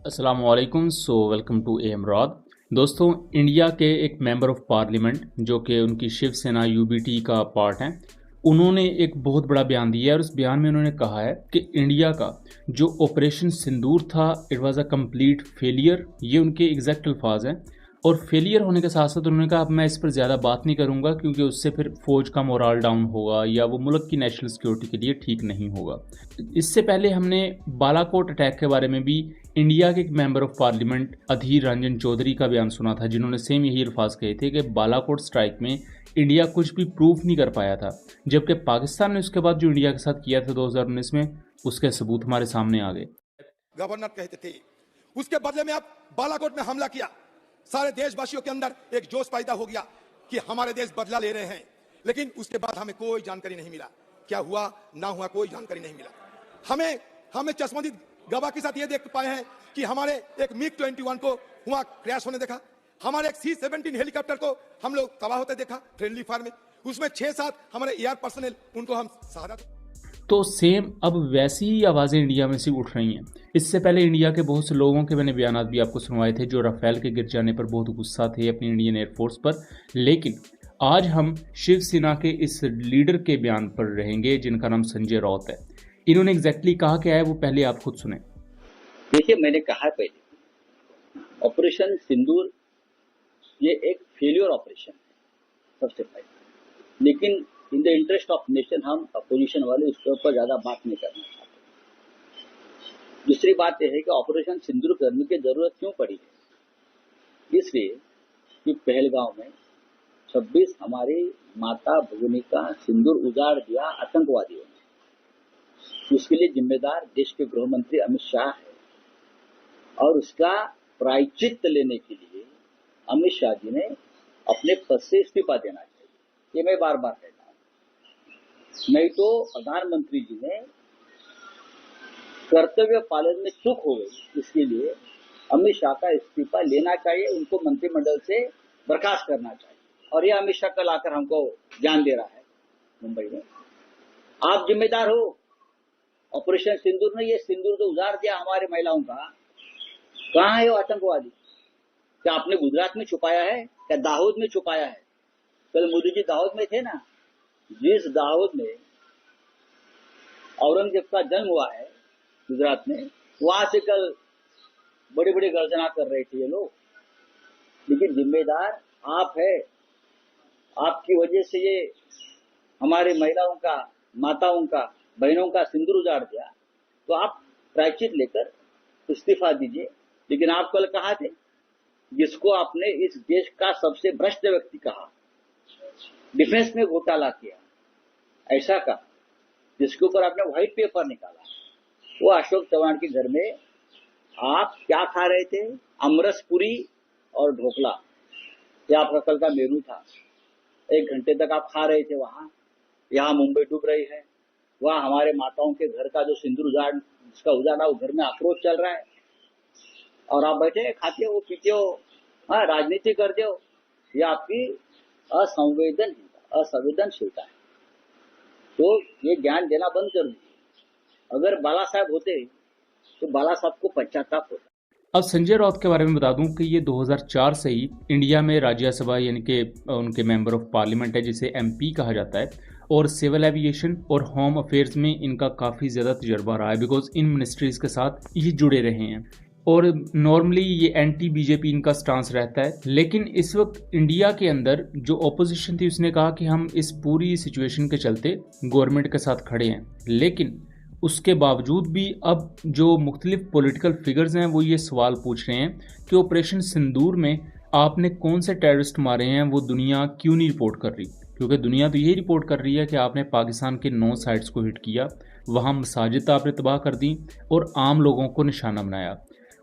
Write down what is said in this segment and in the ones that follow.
अस्सलाम वालेकुम। Welcome to एमराद। दोस्तों, इंडिया के एक मेंबर ऑफ पार्लियामेंट जो कि उनकी शिवसेना यूबीटी का पार्ट है, उन्होंने एक बहुत बड़ा बयान दिया है और उस बयान में उन्होंने कहा है कि इंडिया का जो ऑपरेशन सिंदूर था it was a complete failure. ये उनके एग्जैक्ट अल्फाज हैं। और फेलियर होने के साथ साथ उन्होंने कहा अब मैं इस पर ज़्यादा बात नहीं करूंगा क्योंकि उससे फिर फौज का मोराल डाउन होगा या वो मुल्क की नेशनल सिक्योरिटी के लिए ठीक नहीं होगा। इससे पहले हमने बालाकोट अटैक के बारे में भी इंडिया के एक member of parliament Adhir Ranjan Chaudhary का बयान सुना था, जिन्होंने सेम यही अल्फाज कहे थे कि बालाकोट स्ट्राइक में इंडिया कुछ भी प्रूफ नहीं कर पाया था, जबकि पाकिस्तान ने उसके बाद जो इंडिया के साथ किया था 2019 में, उसके सबूत हमारे सामने आ गए। गवर्नर कहते थे, उसके बदले में आप बालाकोट में हमला किया। सारे देशवासियों के अंदर एक जोश पैदा हो गया कि हमारे देश बदला ले रहे हैं, लेकिन उसके बाद हमें कोई जानकारी नहीं मिला। क्या हुआ ना हुआ कोई जानकारी नहीं मिला। हमें चश्मदीद गवाह के साथ ये देख पाए हैं कि हमारे एक MiG-21 को वहां क्रैश होने देखा, हमारे एक C-17 हेलीकॉप्टर को हम लोग तबाह होते देखा फ्रेंडली फायर में। उसमें 6-7 हमारे एयर पर्सनल उनको हम शहादत। तो सेम अब वैसी ही आवाज़ें इंडिया में से उठ रही हैं। इससे पहले इंडिया के बहुत से लोगों के मैंने बयान भी आपको सुनवाए थे जो राफेल के गिर जाने पर बहुत गुस्सा थे अपनी इंडियन एयरफोर्स पर। लेकिन आज हम शिवसेना के इस लीडर के बयान पर रहेंगे जिनका नाम संजय राउत है। इन्होंने एग्जैक्टली कहा क्या है वो पहले आप खुद सुने। देखिए, मैंने कहा पहले ऑपरेशन सिंदूर ये एक फेलियर ऑपरेशन है सबसे पहले, लेकिन in the interest of nation हम अपोजिशन वाले उसके ऊपर ज्यादा बात नहीं करना चाहते। दूसरी बात यह है कि ऑपरेशन सिंदूर करने की जरूरत क्यों पड़ी है, इसलिए कि पहलगांव में 26 हमारी माता भगिनी का सिंदूर उजाड़ दिया आतंकवादियों ने। उसके लिए जिम्मेदार देश के गृह मंत्री अमित शाह है और उसका प्रायश्चित लेने के लिए अमित शाह जी ने अपने पद से इस्तीफा देना चाहिए। ये मैं बार बार कहता हूं, नहीं तो प्रधानमंत्री जी ने कर्तव्य पालन में चूक हो गई, इसके लिए अमित शाह का इस्तीफा लेना चाहिए, उनको मंत्रिमंडल से बर्खास्त करना चाहिए। और ये अमित शाह कल आकर हमको ज्ञान दे रहा है मुंबई में। आप जिम्मेदार हो ऑपरेशन सिंदूर ने, ये सिंदूर तो उजाड़ दिया हमारे महिलाओं का। कहाँ है वो आतंकवादी? क्या आपने गुजरात में छुपाया है, क्या दाहोद में छुपाया है? कल मोदी जी दाहोद में थे ना, जिस दाहोद में औरंगजेब का जन्म हुआ है गुजरात में, वहां से कल बड़ी बड़ी गर्जना कर रहे थे ये लोग। लेकिन जिम्मेदार आप है, आपकी वजह से ये हमारे महिलाओं का, माताओं का, बहनों का सिंदूर उजाड़ दिया, तो आप प्रायश्चित लेकर इस्तीफा दीजिए। लेकिन आप कल कहा थे, जिसको आपने इस देश का सबसे भ्रष्ट व्यक्ति कहा, डिफेंस में घोटाला किया, ऐसा कहा, जिसके ऊपर आपने व्हाइट पेपर निकाला, वो अशोक चव्हाण के घर में आप क्या खा रहे थे? अमरस पूरी और ढोकला, ये आपका कल का मेनू था। 1 घंटे तक आप खा रहे थे वहां। यहाँ मुंबई डूब रही है, वहां हमारे माताओं के घर का जो सिंदूर जिसका उजाड़ा, वो घर में आक्रोश चल रहा है और आप बैठे खाते हो, पीते हो, हाँ, राजनीति करते हो। ये आपकी असंवेदनशीलता है। तो ये ज्ञान देना बंद कर दीजिए। अगर बाला साहब होते तो बाला साहब को पश्चाताप होता। अब संजय राउत के बारे में बता दूं कि ये 2004 से ही इंडिया में राज्यसभा यानी कि उनके मेंबर ऑफ पार्लियामेंट है जिसे एमपी कहा जाता है, और सिविल एविएशन और होम अफेयर्स में इनका काफ़ी ज़्यादा तजर्बा रहा है बिकॉज इन मिनिस्ट्रीज़ के साथ ये जुड़े रहे हैं। और नॉर्मली ये एंटी बीजेपी इनका स्टांस रहता है। लेकिन इस वक्त इंडिया के अंदर जो ऑपोजिशन थी उसने कहा कि हम इस पूरी सिचुएशन के चलते गवर्नमेंट के साथ खड़े हैं, लेकिन उसके बावजूद भी अब जो मुख्तलिफ पॉलिटिकल फिगर्स हैं वो ये सवाल पूछ रहे हैं कि ऑपरेशन सिंदूर में आपने कौन से टेररिस्ट मारे हैं, वो दुनिया क्यों नहीं रिपोर्ट कर रही? क्योंकि दुनिया तो यही रिपोर्ट कर रही है कि आपने पाकिस्तान के 9 साइट्स को हिट किया, वहाँ मसाजिद आपने तबाह कर दी और आम लोगों को निशाना बनाया।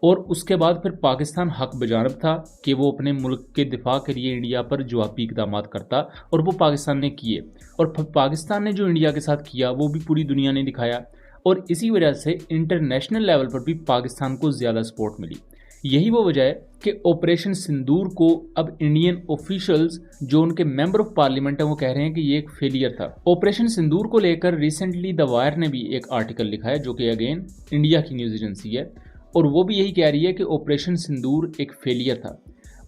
और उसके बाद फिर पाकिस्तान हक बजानब था कि वो अपने मुल्क के दिफा के लिए इंडिया पर जवाबी इकदाम करता, और वो पाकिस्तान ने किए। और पाकिस्तान ने जो इंडिया के साथ किया वो भी पूरी दुनिया ने दिखाया, और इसी वजह से इंटरनेशनल लेवल पर भी पाकिस्तान को ज़्यादा सपोर्ट मिली। यही वो वजह है कि ऑपरेशन सिंदूर को अब इंडियन ऑफिशियल्स जो उनके मेंबर ऑफ पार्लियामेंट हैं वो कह रहे हैं कि ये एक फेलियर था। ऑपरेशन सिंदूर को लेकर रिसेंटली द वायर ने भी एक आर्टिकल लिखा है जो कि अगेन इंडिया की न्यूज़ एजेंसी है। और वो भी यही कह रही है कि ऑपरेशन सिंदूर एक फेलियर था।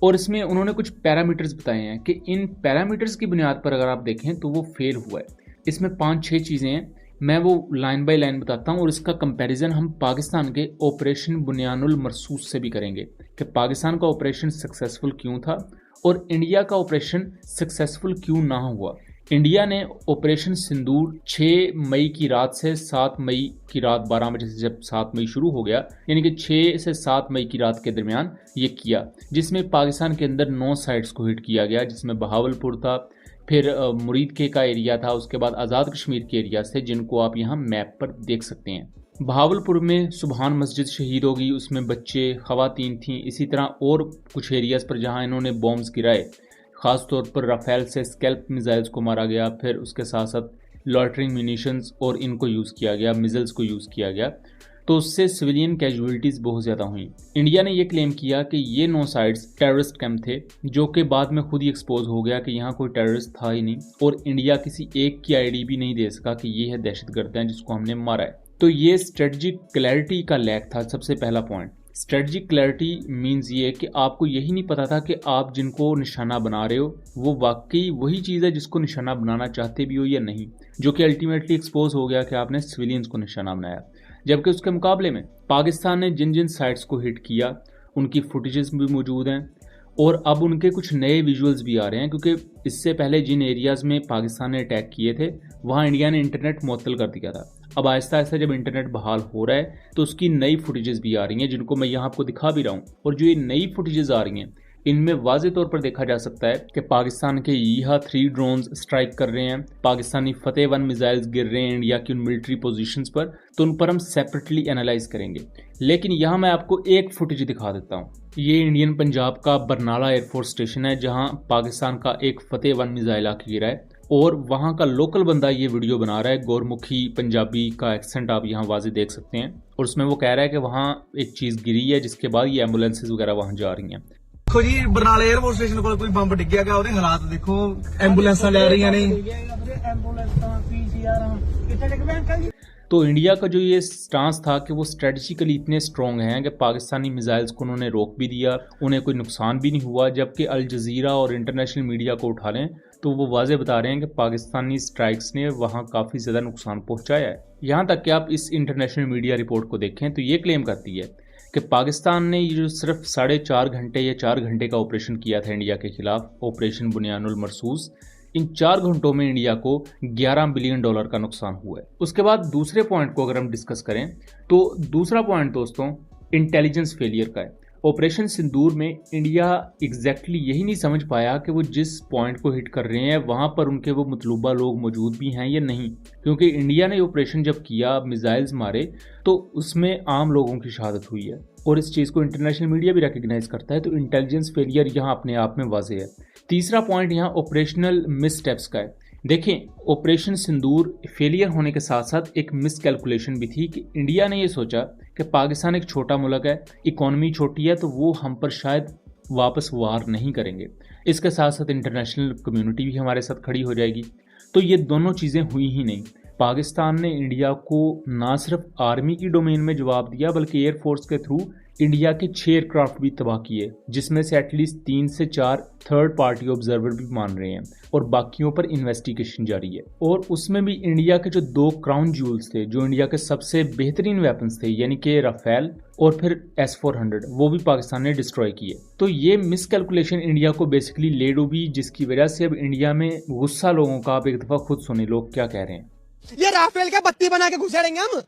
और इसमें उन्होंने कुछ पैरामीटर्स बताए हैं कि इन पैरामीटर्स की बुनियाद पर अगर आप देखें तो वो फेल हुआ है। इसमें 5-6 चीज़ें हैं, मैं वो लाइन बाय लाइन बताता हूँ और इसका कंपैरिजन हम पाकिस्तान के ऑपरेशन बुनियानुल मरसूस से भी करेंगे कि पाकिस्तान का ऑपरेशन सक्सेसफुल क्यों था और इंडिया का ऑपरेशन सक्सेसफुल क्यों ना हुआ। इंडिया ने ऑपरेशन सिंदूर 6 मई की रात से 7 मई की रात 12 बजे से जब 7 मई शुरू हो गया, यानी कि 6 से 7 मई की रात के दरमियान ये किया, जिसमें पाकिस्तान के अंदर 9 साइट्स को हिट किया गया, जिसमें बहावलपुर था, फिर मुरीद के का एरिया था, उसके बाद आज़ाद कश्मीर के एरियाज थे जिनको आप यहाँ मैप पर देख सकते हैं। बहावलपुर में सुबहान मस्जिद शहीद हो गई, उसमें बच्चे खवातीन थीं। इसी तरह और कुछ एरियाज़ पर जहाँ इन्होंने बॉम्ब्स गिराए, ख़ास तौर पर राफेल से स्कैल्प मिसाइल्स को मारा गया, फिर उसके साथ साथ लॉटरिंग म्यूनिशंस और इनको यूज़ किया गया, मिसाइल्स को यूज़ किया गया, तो उससे सिविलियन कैजुअलिटीज़ बहुत ज़्यादा हुई। इंडिया ने यह क्लेम किया कि ये 9 साइट्स टेररिस्ट कैंप थे, जो कि बाद में खुद ही एक्सपोज हो गया कि यहाँ कोई टेररिस्ट था ही नहीं और इंडिया किसी एक की आईडी भी नहीं दे सका कि ये है दहशतगर्द हैं जिसको हमने मारा है। तो ये स्ट्रेटजिक क्लैरिटी का लैक था, सबसे पहला पॉइंट। स्ट्रेटजिक क्लैरिटी मीन्स ये कि आपको यही नहीं पता था कि आप जिनको निशाना बना रहे हो वो वाकई वही चीज़ है जिसको निशाना बनाना चाहते भी हो या नहीं, जो कि अल्टीमेटली एक्सपोज हो गया कि आपने सिविलियंस को निशाना बनाया। जबकि उसके मुकाबले में पाकिस्तान ने जिन जिन साइट्स को हिट किया उनकी फुटेजेस भी मौजूद हैं और अब उनके कुछ नए विजुअल्स भी आ रहे हैं, क्योंकि इससे पहले जिन एरियाज़ में पाकिस्तान ने अटैक किए थे वहाँ इंडिया ने इंटरनेट मुअत्तल कर दिया था। अब आहिस्ता आहिस्ता जब इंटरनेट बहाल हो रहा है तो उसकी नई फुटेजेस भी आ रही हैं, जिनको मैं यहाँ आपको दिखा भी रहा हूँ। और जो ये नई फुटेजेस आ रही हैं इनमें वाज़े तौर पर देखा जा सकता है कि पाकिस्तान के यीहा 3 ड्रोन्स स्ट्राइक कर रहे हैं, पाकिस्तानी फतेह 1 मिसाइल्स गिर रहे हैं इंडिया की उन मिलिट्री पोजीशंस पर, तो उन पर हम सेपरेटली एनालाइज करेंगे। लेकिन यहाँ मैं आपको एक फुटेज दिखा देता हूँ। ये इंडियन पंजाब का बरनाला एयरफोर्स स्टेशन है जहाँ पाकिस्तान का एक फतेह 1 मिसाइल आके गिरा है और वहाँ का लोकल बंदा ये वीडियो बना रहा है, गोरमुखी पंजाबी का एक्सेंट आप यहाँ वाज़े देख सकते हैं, और उसमें वो कह रहा है कि वहाँ एक चीज़ गिरी है जिसके बाद ये एम्बुलेंसेज वगैरह वहाँ जा रही हैं। देखो जी बरनाला एयरपोर्ट स्टेशन कोल कोई बंब डिग्गिया गया, ਉਹਦੇ ਹਾਲਾਤ ਦੇਖੋ, ਐਂਬੂਲੈਂਸਾਂ ਲੈ ਰਹੀਆਂ ਨੇ। तो इंडिया का जो ये स्टांस था कि वो स्ट्रेटजिकली इतने स्ट्रॉन्ग हैं कि पाकिस्तानी मिसाइल्स को उन्होंने रोक भी दिया, उन्हें कोई नुकसान भी नहीं हुआ, जबकि अल जजीरा और इंटरनेशनल मीडिया को उठा लें तो वो वाज़े बता रहे हैं कि पाकिस्तानी स्ट्राइक्स ने वहाँ काफ़ी ज़्यादा नुकसान पहुँचाया है। यहाँ तक कि आप इस इंटरनेशनल मीडिया रिपोर्ट को देखें तो ये क्लेम करती है कि पाकिस्तान ने ये जो सिर्फ 4.5 घंटे या 4 घंटे का ऑपरेशन किया था इंडिया के खिलाफ, ऑपरेशन बुनियानुल मरसूस, इन 4 घंटों में इंडिया को $11 बिलियन का नुकसान हुआ है। उसके बाद दूसरे पॉइंट को अगर हम डिस्कस करें तो दूसरा पॉइंट दोस्तों इंटेलिजेंस फेलियर का है। ऑपरेशन सिंदूर में इंडिया एग्जैक्टली यही नहीं समझ पाया कि वो जिस पॉइंट को हिट कर रहे हैं वहाँ पर उनके वो मतलूबा लोग मौजूद भी हैं या नहीं, क्योंकि इंडिया ने ऑपरेशन जब किया, मिसाइल्स मारे, तो उसमें आम लोगों की शहादत हुई है और इस चीज़ को इंटरनेशनल मीडिया भी रिकग्नाइज करता है। तो इंटेलिजेंस फेलियर यहाँ अपने आप में वाज़ेह है। तीसरा पॉइंट यहाँ ऑपरेशनल मिसस्टेप्स का है। देखें, ऑपरेशन सिंदूर फेलियर होने के साथ साथ एक मिसकैलकुलेशन भी थी कि इंडिया ने ये सोचा कि पाकिस्तान एक छोटा मुल्क है, इकॉनमी छोटी है, तो वो हम पर शायद वापस वार नहीं करेंगे, इसके साथ साथ इंटरनेशनल कम्युनिटी भी हमारे साथ खड़ी हो जाएगी। तो ये दोनों चीज़ें हुई ही नहीं। पाकिस्तान ने इंडिया को ना सिर्फ आर्मी की डोमेन में जवाब दिया बल्कि एयरफोर्स के थ्रू इंडिया के 6 एयरक्राफ्ट भी तबाह किए, जिसमें से एटलीस्ट 3 से 4 थर्ड पार्टी ऑब्जर्वर भी मान रहे हैं और बाकियों पर इन्वेस्टिगेशन जारी है। और उसमें भी इंडिया के जो 2 क्राउन ज्यूल्स थे, जो इंडिया के सबसे बेहतरीन वेपन्स थे, यानी कि राफेल और फिर S-400, वो भी पाकिस्तान ने डिस्ट्रॉय किए। तो ये मिसकैलकुलेशन इंडिया को बेसिकली ले डूबी, जिसकी वजह से अब इंडिया में गुस्सा लोगों का, आप एक दफ़ा खुद सुने लोग क्या कह रहे हैं। ये राफेल का बत्ती बना के घुसेड़ेंगे हम।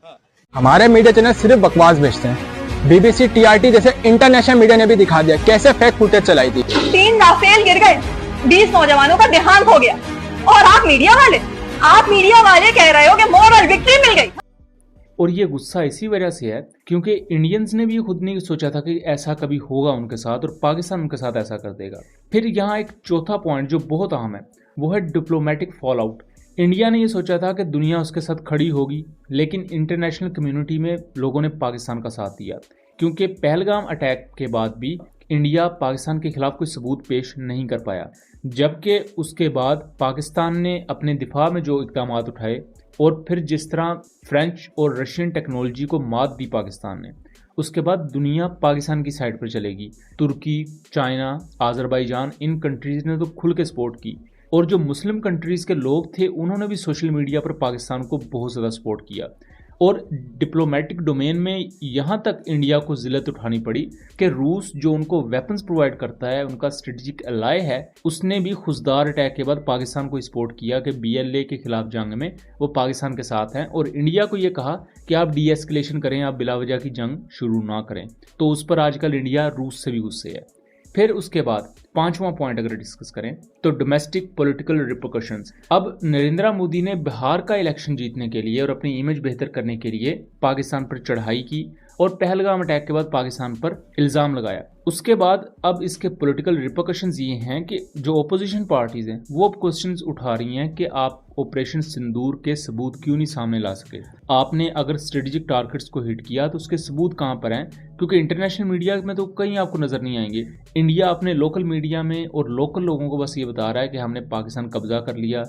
हमारे मीडिया चैनल सिर्फ बकवास भेजते हैं। BBC, TRT जैसे इंटरनेशनल मीडिया ने भी दिखा दिया कैसे फेक फुटेज चलाई थी। 3 राफेल गिर गए, 20 नौजवानों का देहांत हो गया, और आप मीडिया वाले कह रहे हो कि मॉरल विक्ट्री मिल गई। और ये गुस्सा इसी वजह से है क्योंकि इंडियंस ने भी खुद नहीं सोचा था कि ऐसा कभी होगा उनके साथ और पाकिस्तान उनके साथ ऐसा कर देगा। फिर यहाँ एक चौथा पॉइंट जो बहुत अहम है वो है डिप्लोमेटिक फॉल आउट। इंडिया ने ये सोचा था कि दुनिया उसके साथ खड़ी होगी, लेकिन इंटरनेशनल कम्युनिटी में लोगों ने पाकिस्तान का साथ दिया, क्योंकि पहलगाम अटैक के बाद भी इंडिया पाकिस्तान के खिलाफ कोई सबूत पेश नहीं कर पाया, जबकि उसके बाद पाकिस्तान ने अपने दिफा में जो इक़दाम उठाए और फिर जिस तरह फ्रेंच और रशियन टेक्नोलॉजी को मात दी पाकिस्तान ने, उसके बाद दुनिया पाकिस्तान की साइड पर चलेगी। तुर्की, चाइना, आज़रबाईजान, इन कंट्रीज़ ने तो खुल के सपोर्ट की, और जो मुस्लिम कंट्रीज़ के लोग थे उन्होंने भी सोशल मीडिया पर पाकिस्तान को बहुत ज़्यादा सपोर्ट किया। और डिप्लोमेटिक डोमेन में यहाँ तक इंडिया को जिल्लत उठानी पड़ी कि रूस जो उनको वेपन्स प्रोवाइड करता है, उनका स्ट्रेटजिक अलाय है, उसने भी खुशदार अटैक के बाद पाकिस्तान को सपोर्ट किया कि BLA के खिलाफ जंग में वो पाकिस्तान के साथ हैं, और इंडिया को ये कहा कि आप डीएस्केलेशन करें, आप बिलावजह की जंग शुरू ना करें। तो उस पर आजकल इंडिया रूस से भी गुस्से है। फिर उसके बाद 5वां पॉइंट अगर डिस्कस करें तो डोमेस्टिक पॉलिटिकल रिपरकशंस। अब नरेंद्र मोदी ने बिहार का इलेक्शन जीतने के लिए और अपनी इमेज बेहतर करने के लिए पाकिस्तान पर चढ़ाई की और पहलगाम अटैक के बाद पाकिस्तान पर इल्ज़ाम लगाया। उसके बाद अब इसके पॉलिटिकल रिपरकशंस ये हैं कि जो ओपोजिशन पार्टीज़ हैं वो अब क्वेश्चंस उठा रही हैं कि आप ऑपरेशन सिंदूर के सबूत क्यों नहीं सामने ला सके। आपने अगर स्ट्रेटेजिक टारगेट्स को हिट किया तो उसके सबूत कहाँ पर हैं, क्योंकि इंटरनेशनल मीडिया में तो कहीं आपको नज़र नहीं आएंगे। इंडिया अपने लोकल मीडिया में और लोकल लोगों को बस ये बता रहा है कि हमने पाकिस्तान कब्जा कर लिया,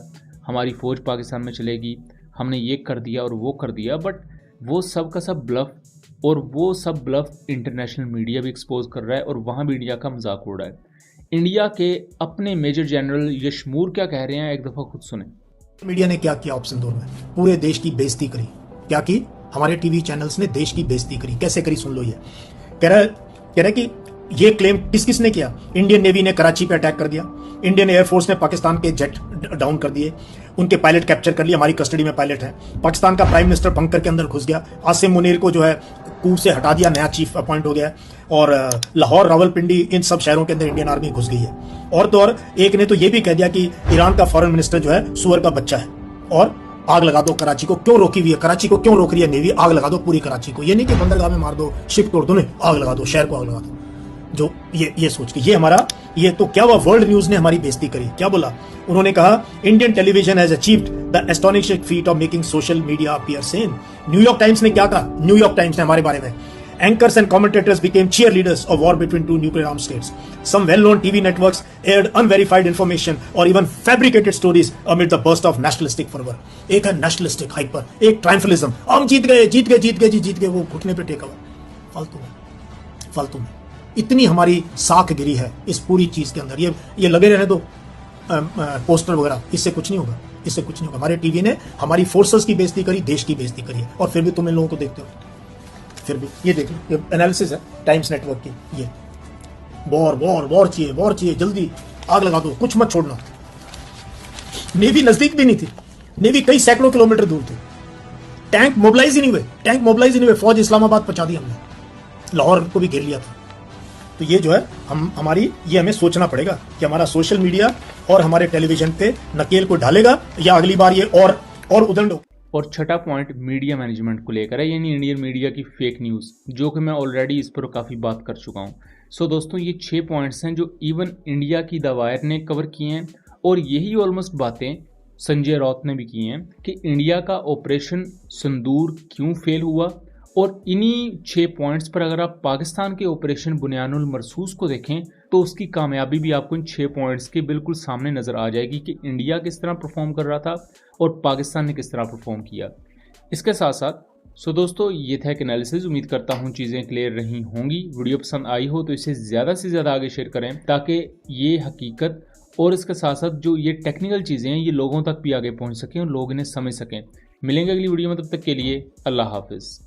हमारी फ़ौज पाकिस्तान में चलेगी, हमने ये कर दिया और वो कर दिया, बट वो सब का सब ब्लफ, और वो सब ब्लफ इंटरनेशनल मीडिया भी एक्सपोज कर रहा है और वहाँ भी इंडिया का मजाक उड़ रहा है। इंडिया के अपने मेजर जनरल यशमूर क्या कह रहे हैं, एक दफ़ा खुद सुने। मीडिया ने क्या किया ऑप्शन दौर में? पूरे देश की बेइज्जती करी। क्या की? हमारे टीवी चैनल्स ने देश की बेइज्जती करी। कैसे करी सुन लो। ये कह रहा है कि ये क्लेम किसने किया? इंडियन नेवी ने कराची पे अटैक कर दिया, इंडियन एयरफोर्स ने पाकिस्तान के जेट डाउन कर दिए, उनके पायलट कैप्चर कर लिए, हमारी कस्टडी में पायलट है। पाकिस्तान का प्राइम मिनिस्टर बंकर के अंदर घुस गया, आसिम मुनीर को जो है कूट से हटा दिया, नया चीफ अपॉइंट हो गया, और लाहौर, रावलपिंडी, इन सब शहरों के अंदर इंडियन आर्मी घुस गई है। और तो और एक ने तो ये भी कह दिया कि ईरान का फॉरेन मिनिस्टर जो है सुअर का बच्चा है, और आग लगा दो कराची को। क्यों रोकी हुई है? कराची को क्यों रोक रही है नेवी? आग लगा दो पूरी कराची को। ये नहीं कि बंदरगाह में मार दो, शिप तोड़ दो, नहीं, आग लगा दो, शहर को आग लगा दो। जो ये सोच के ये तो क्या हुआ, वर्ल्ड न्यूज ने हमारी बेइज्जती करी। क्या बोला उन्होंने? कहा Indian television has achieved the astonishing feet of making social media appear Sen. New York times ने क्या कहा? न्यूयॉर्क टाइम्स ने हमारे बारे में, anchors and commentators became cheerleaders of war between two nuclear armed states. Some well-known TV networks aired unverified information or even fabricated stories amid the burst of nationalistic fervor. एक है nationalistic hyper, एक triumphalism, हम जीत गए, वो घुटने पे टेका हुआ। फालतू में इतनी हमारी साख गिरी है इस पूरी चीज के अंदर। ये लगे रहने दो पोस्टर वगैरह, इससे कुछ नहीं होगा। हमारे टीवी ने हमारी फोर्सेस की बेइज्जती करी, देश की बेइज्जती करी है, और फिर भी तुम इन लोगों को देखते हो। फिर भी ये देख लो, ये एनालिसिस है टाइम्स नेटवर्क की। ये वॉर चाहिए, जल्दी आग लगा दो, कुछ मत छोड़ना। नेवी नजदीक भी नहीं थी, नेवी कई सैकड़ों किलोमीटर दूर थी, टैंक मोबिलाइज ही नहीं हुए, फौज इस्लामाबाद पहुंचा दी हमने, लाहौर को भी घेर लिया था। तो ये जो है हमें सोचना पड़ेगा कि हमारा सोशल मीडिया और हमारे टेलीविजन पे नकेल को ढालेगा या अगली बार ये और उदंड हो। और छठा पॉइंट मीडिया मैनेजमेंट को लेकर है, यानी इंडियन मीडिया की फेक न्यूज़, जो कि मैं ऑलरेडी इस पर काफ़ी बात कर चुका हूँ। सो दोस्तों, ये 6 पॉइंट्स हैं जो इवन इंडिया की द वायर ने कवर किए हैं, और यही ऑलमोस्ट बातें संजय राउत ने भी की हैं कि इंडिया का ऑपरेशन सिंदूर क्यों फेल हुआ। और इन्हीं 6 पॉइंट्स पर अगर आप पाकिस्तान के ऑपरेशन बुनियानुल मरसूस को देखें तो उसकी कामयाबी भी आपको इन 6 पॉइंट्स के बिल्कुल सामने नज़र आ जाएगी कि इंडिया किस तरह परफॉर्म कर रहा था और पाकिस्तान ने किस तरह परफॉर्म किया। इसके साथ साथ दोस्तों, ये था एक एनालिसिस। उम्मीद करता हूँ चीज़ें क्लियर रही होंगी। वीडियो पसंद आई हो तो इसे ज़्यादा से ज़्यादा आगे शेयर करें, ताकि ये हकीकत और इसके साथ साथ जो ये टेक्निकल चीज़ें हैं ये लोगों तक भी आगे पहुँच सकें और लोग इन्हें समझ सकें। मिलेंगे अगली वीडियो में, तब तक के लिए अल्लाह हाफिज़।